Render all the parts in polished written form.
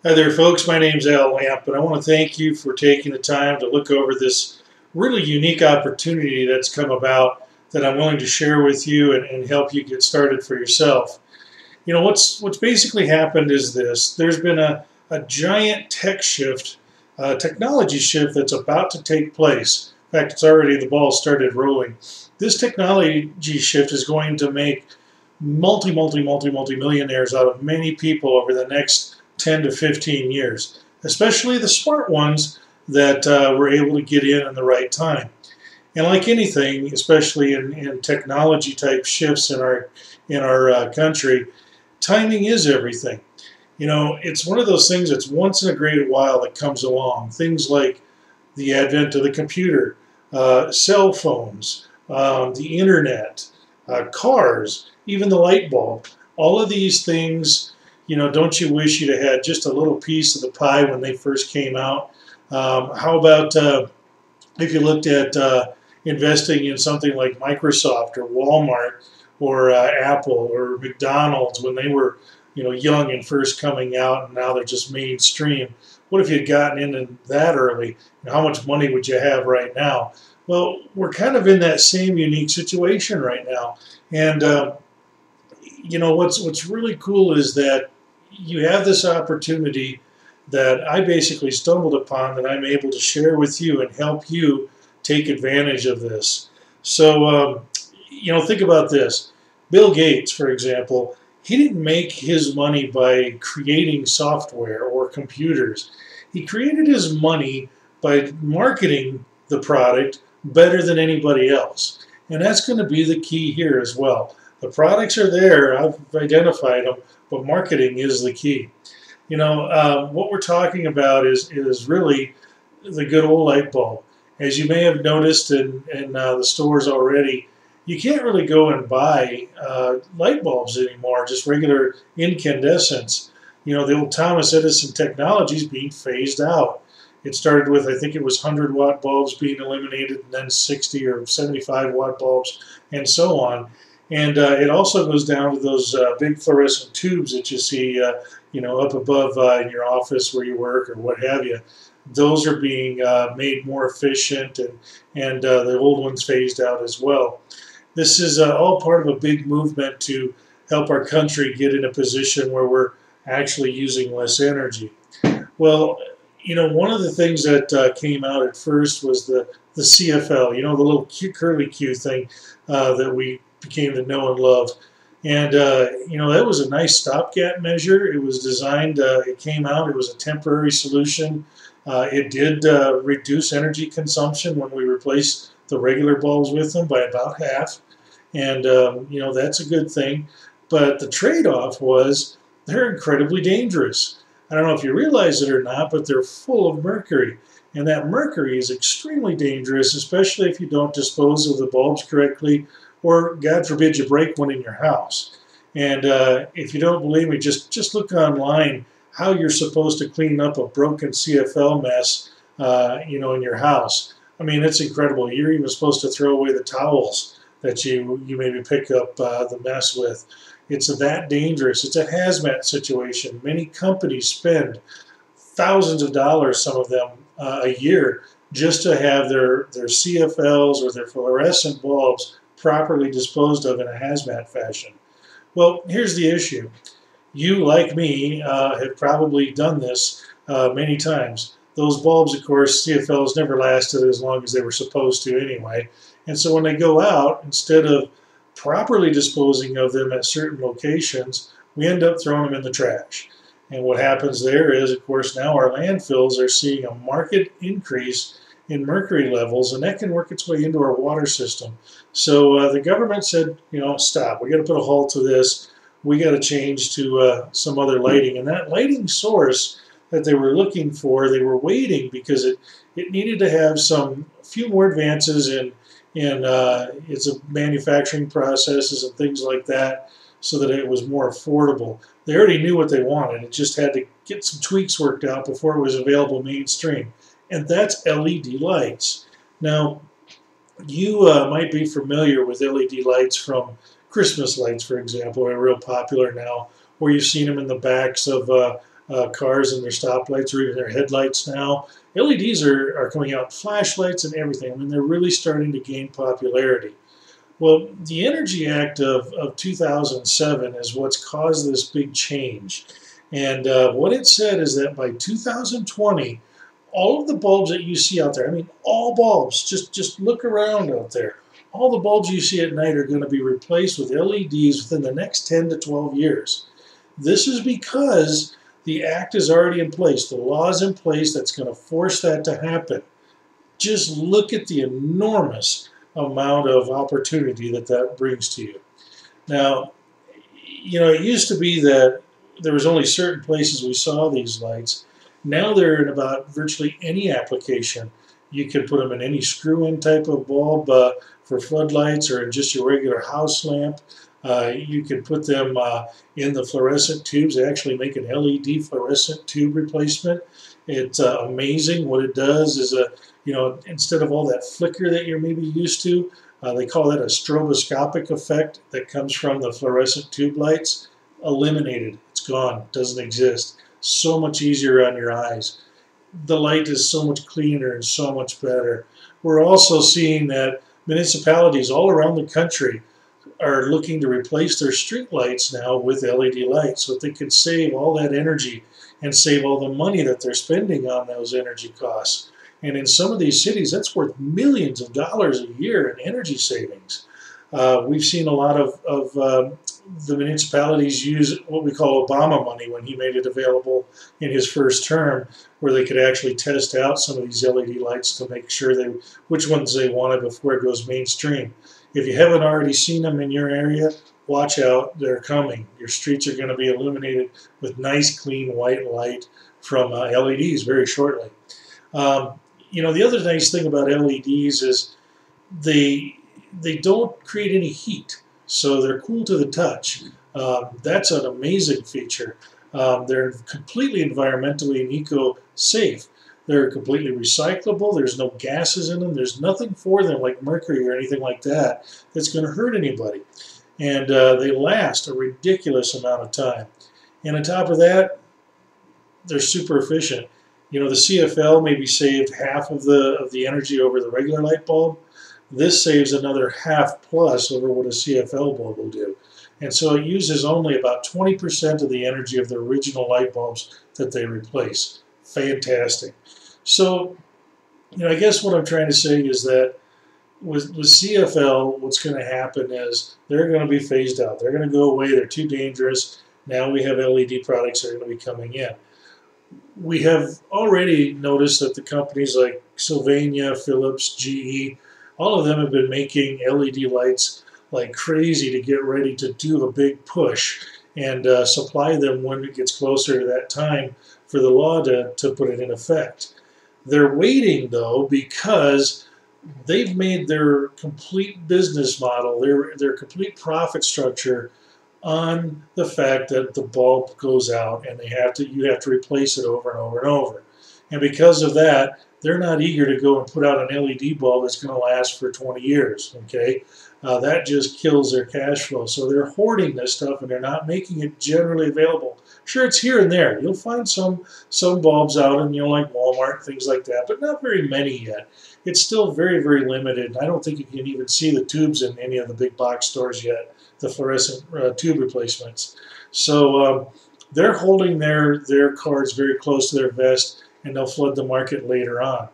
Hi there, folks. My name's Al Lamp, and I want to thank you for taking the time to look over this really unique opportunity that's come about that I'm willing to share with you and help you get started for yourself. You know, what's basically happened is this. There's been a giant technology shift that's about to take place. In fact, the ball started rolling. This technology shift is going to make multi millionaires out of many people over the next 10 to 15 years, especially the smart ones that were able to get in the right time. And like anything, especially in technology type shifts in our country, timing is everything. You know, it's one of those things that's once in a great while that comes along. Things like the advent of the computer, cell phones, the internet, cars, even the light bulb. All of these things, you know, don't you wish you'd have had just a little piece of the pie when they first came out? How about if you looked at investing in something like Microsoft or Walmart or Apple or McDonald's when they were, you know, young and first coming out, and now they're just mainstream? What if you'd gotten in that early? How much money would you have right now? Well, we're kind of in that same unique situation right now, and you know what's really cool is that you have this opportunity that I basically stumbled upon that I'm able to share with you and help you take advantage of this. So, you know, think about this. Bill Gates, for example, he didn't make his money by creating software or computers. He created his money by marketing the product better than anybody else. And that's going to be the key here as well. The products are there, I've identified them, but marketing is the key. You know, what we're talking about is really the good old light bulb. As you may have noticed in the stores already, you can't really go and buy light bulbs anymore, just regular incandescents. You know, the old Thomas Edison technology is being phased out. It started with, I think it was 100-watt bulbs being eliminated, and then 60 or 75-watt bulbs, and so on. And it also goes down to those big fluorescent tubes that you see, you know, up above in your office where you work or what have you. Those are being made more efficient, and the old ones phased out as well. This is all part of a big movement to help our country get in a position where we're actually using less energy. Well, you know, one of the things that came out at first was the CFL, you know, the little curly Q thing that we became to know and love. And, you know, that was a nice stopgap measure. It was designed, it came out, it was a temporary solution. It did reduce energy consumption when we replaced the regular bulbs with them by about half. And, you know, that's a good thing. But the trade-off was they're incredibly dangerous. I don't know if you realize it or not, but they're full of mercury. And that mercury is extremely dangerous, especially if you don't dispose of the bulbs correctly, or God forbid you break one in your house. And if you don't believe me, just look online how you're supposed to clean up a broken CFL mess, you know, in your house. I mean, it's incredible. You're even supposed to throw away the towels that you maybe pick up the mess with. It's that dangerous. It's a hazmat situation. Many companies spend thousands of dollars, some of them, a year just to have their CFLs or their fluorescent bulbs properly disposed of in a hazmat fashion. Well, here's the issue. You, like me, have probably done this many times. Those bulbs, of course, CFLs never lasted as long as they were supposed to anyway. And so when they go out, instead of properly disposing of them at certain locations, we end up throwing them in the trash. And what happens there is, of course, now our landfills are seeing a marked increase in mercury levels, and that can work its way into our water system. So the government said, you know, stop. We got to put a halt to this. We got to change to some other lighting. And that lighting source that they were looking for, they were waiting because it needed to have a few more advances in its manufacturing processes and things like that, so that it was more affordable. They already knew what they wanted. It just had to get some tweaks worked out before it was available mainstream. And that's LED lights. Now, you might be familiar with LED lights from Christmas lights, for example, are real popular now, or you've seen them in the backs of cars and their stoplights or even their headlights now. LEDs are coming out, flashlights and everything. I mean, they're really starting to gain popularity. Well, the Energy Act of 2007 is what's caused this big change. And what it said is that by 2020, all of the bulbs that you see out there, I mean, all bulbs, just look around out there. All the bulbs you see at night are going to be replaced with LEDs within the next 10 to 12 years. This is because the act is already in place. The law is in place that's going to force that to happen. Just look at the enormous amount of opportunity that that brings to you. Now, you know, it used to be that there was only certain places we saw these lights. Now they're in about virtually any application. You can put them in any screw-in type of bulb for floodlights or in just your regular house lamp. You can put them in the fluorescent tubes. They actually make an LED fluorescent tube replacement. It's amazing. What it does is, you know, instead of all that flicker that you're maybe used to, they call that a stroboscopic effect that comes from the fluorescent tube lights. Eliminated. It's gone. Doesn't exist. So much easier on your eyes. The light is so much cleaner and so much better. We're also seeing that municipalities all around the country are looking to replace their street lights now with LED lights so that they can save all that energy and save all the money that they're spending on those energy costs. And in some of these cities, that's worth millions of dollars a year in energy savings. We've seen a lot of the municipalities use what we call Obama money when he made it available in his first term, where they could actually test out some of these LED lights to make sure which ones they wanted before it goes mainstream. If you haven't already seen them in your area, watch out, they're coming. Your streets are going to be illuminated with nice, clean, white light from LEDs very shortly. You know, the other nice thing about LEDs is they don't create any heat, so they're cool to the touch. That's an amazing feature. They're completely environmentally and eco-safe. They're completely recyclable. There's no gases in them. There's nothing for them like mercury or anything like that that's going to hurt anybody. And they last a ridiculous amount of time. And on top of that, they're super efficient. You know, the CFL maybe saved half of the energy over the regular light bulb. This saves another half plus over what a CFL bulb will do. And so it uses only about 20% of the energy of the original light bulbs that they replace. Fantastic. So, you know, I guess what I'm trying to say is that with CFL, what's going to happen is they're going to be phased out. They're going to go away. They're too dangerous. Now we have LED products that are going to be coming in. We have already noticed that the companies like Sylvania, Philips, GE, all of them have been making LED lights like crazy to get ready to do a big push and supply them when it gets closer to that time for the law to put it in effect. They're waiting, though, because they've made their complete business model, their complete profit structure on the fact that the bulb goes out and you have to replace it over and over and over. And because of that, they're not eager to go and put out an LED bulb that's going to last for 20 years. Okay, that just kills their cash flow. So they're hoarding this stuff and they're not making it generally available. Sure, it's here and there. You'll find some bulbs out in, you know, like Walmart, things like that, but not very many yet. It's still very, very limited. I don't think you can even see the tubes in any of the big box stores yet, the fluorescent tube replacements. So they're holding their cards very close to their vest, and they'll flood the market later on.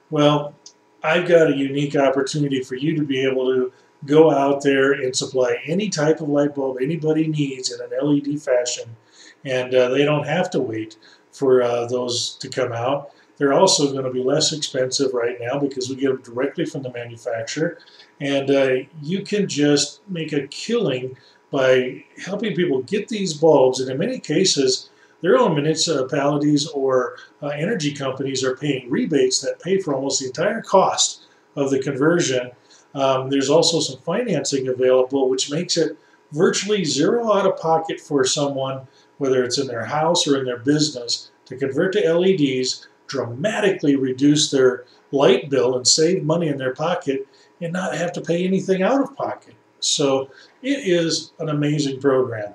Well, I've got a unique opportunity for you to be able to go out there and supply any type of light bulb anybody needs in an LED fashion, and they don't have to wait for those to come out. They're also going to be less expensive right now because we get them directly from the manufacturer, and you can just make a killing by helping people get these bulbs, and in many cases their own municipalities or energy companies are paying rebates that pay for almost the entire cost of the conversion. There's also some financing available, which makes it virtually zero out of pocket for someone, whether it's in their house or in their business, to convert to LEDs, dramatically reduce their light bill and save money in their pocket and not have to pay anything out of pocket. So it is an amazing program.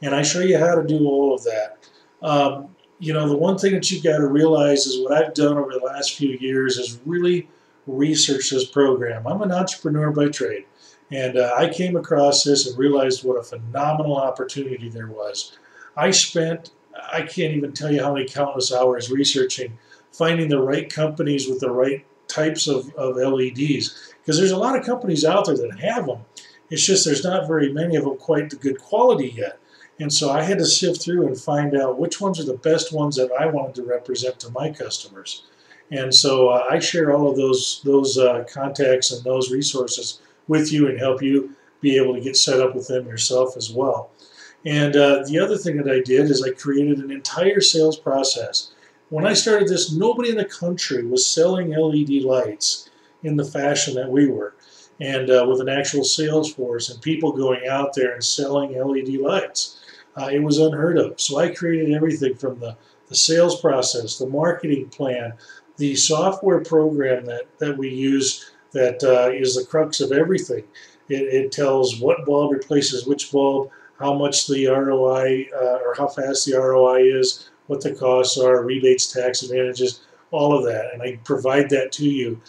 And I show you how to do all of that. the one thing that you've got to realize is what I've done over the last few years is really research this program. I'm an entrepreneur by trade, and I came across this and realized what a phenomenal opportunity there was. I can't even tell you how many countless hours researching, finding the right companies with the right types of LEDs, because there's a lot of companies out there that have them. It's just there's not very many of them quite the good quality yet. And so I had to sift through and find out which ones are the best ones that I wanted to represent to my customers. And so I share all of those contacts and those resources with you and help you be able to get set up with them yourself as well. And the other thing that I did is I created an entire sales process. When I started this, nobody in the country was selling LED lights in the fashion that we were, and with an actual sales force and people going out there and selling LED lights. It was unheard of. So I created everything from the sales process, the marketing plan, the software program that we use that is the crux of everything. It tells what bulb replaces which bulb, how much the ROI or how fast the ROI is, what the costs are, rebates, tax advantages, all of that. And I provide that to you.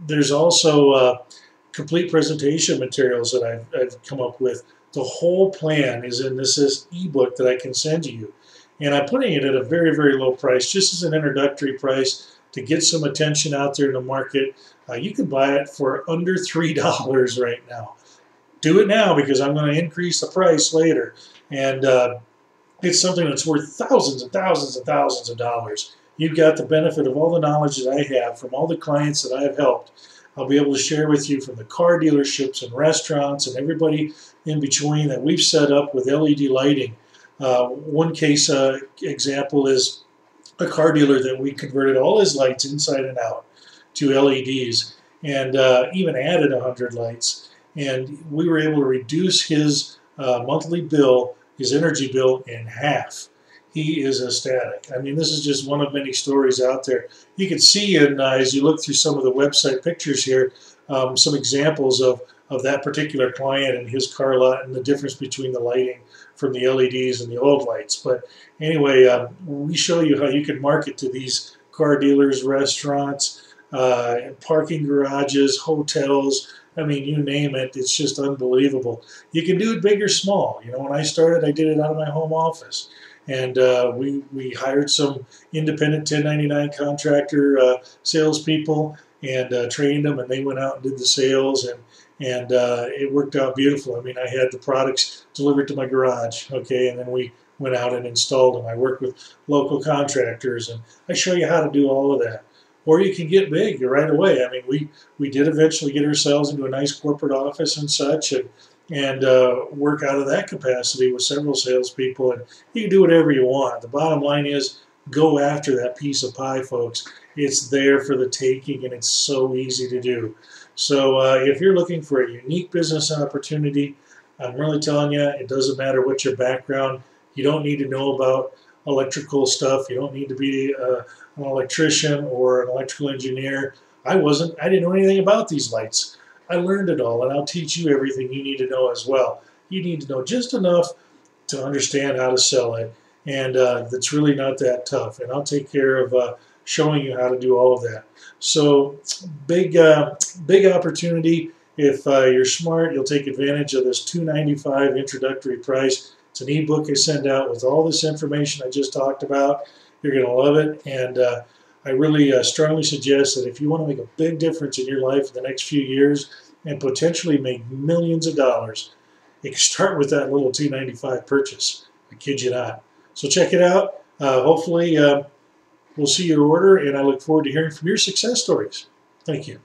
There's also complete presentation materials that I've come up with. The whole plan is in this ebook that I can send to you. And I'm putting it at a very, very low price, just as an introductory price to get some attention out there in the market. You can buy it for under $3 right now. Do it now because I'm going to increase the price later. And it's something that's worth thousands and thousands and thousands of dollars. You've got the benefit of all the knowledge that I have from all the clients that I have helped. I'll be able to share with you from the car dealerships and restaurants and everybody in between that we've set up with LED lighting. One case example is a car dealer that we converted all his lights inside and out to LEDs and even added 100 lights. And we were able to reduce his monthly bill, his energy bill, in half. He is ecstatic. I mean, this is just one of many stories out there. You can see, as you look through some of the website pictures here, some examples of that particular client and his car lot and the difference between the lighting from the LEDs and the old lights. But anyway, we show you how you can market to these car dealers, restaurants, parking garages, hotels. I mean, you name it, it's just unbelievable. You can do it big or small. When I started, I did it out of my home office. And we hired some independent 1099 contractor salespeople and trained them, and they went out and did the sales, and it worked out beautiful. I mean, I had the products delivered to my garage, okay, and then we went out and installed them. I worked with local contractors, and I show you how to do all of that. Or you can get big right away. I mean, we did eventually get ourselves into a nice corporate office and such, and work out of that capacity with several salespeople, and you can do whatever you want. The bottom line is go after that piece of pie, folks. It's there for the taking, and it's so easy to do. So if you're looking for a unique business opportunity, I'm really telling you, it doesn't matter what your background. You don't need to know about electrical stuff. You don't need to be an electrician or an electrical engineer. I didn't know anything about these lights. I learned it all, and I'll teach you everything you need to know as well. You need to know just enough to understand how to sell it, and it's really not that tough. And I'll take care of showing you how to do all of that. So big opportunity. If you're smart, you'll take advantage of this $295 introductory price. It's an ebook I send out with all this information I just talked about. You're going to love it, and I really strongly suggest that if you want to make a big difference in your life in the next few years and potentially make millions of dollars, you can start with that little $295 purchase. I kid you not. So check it out. Hopefully we'll see your order, and I look forward to hearing from your success stories. Thank you.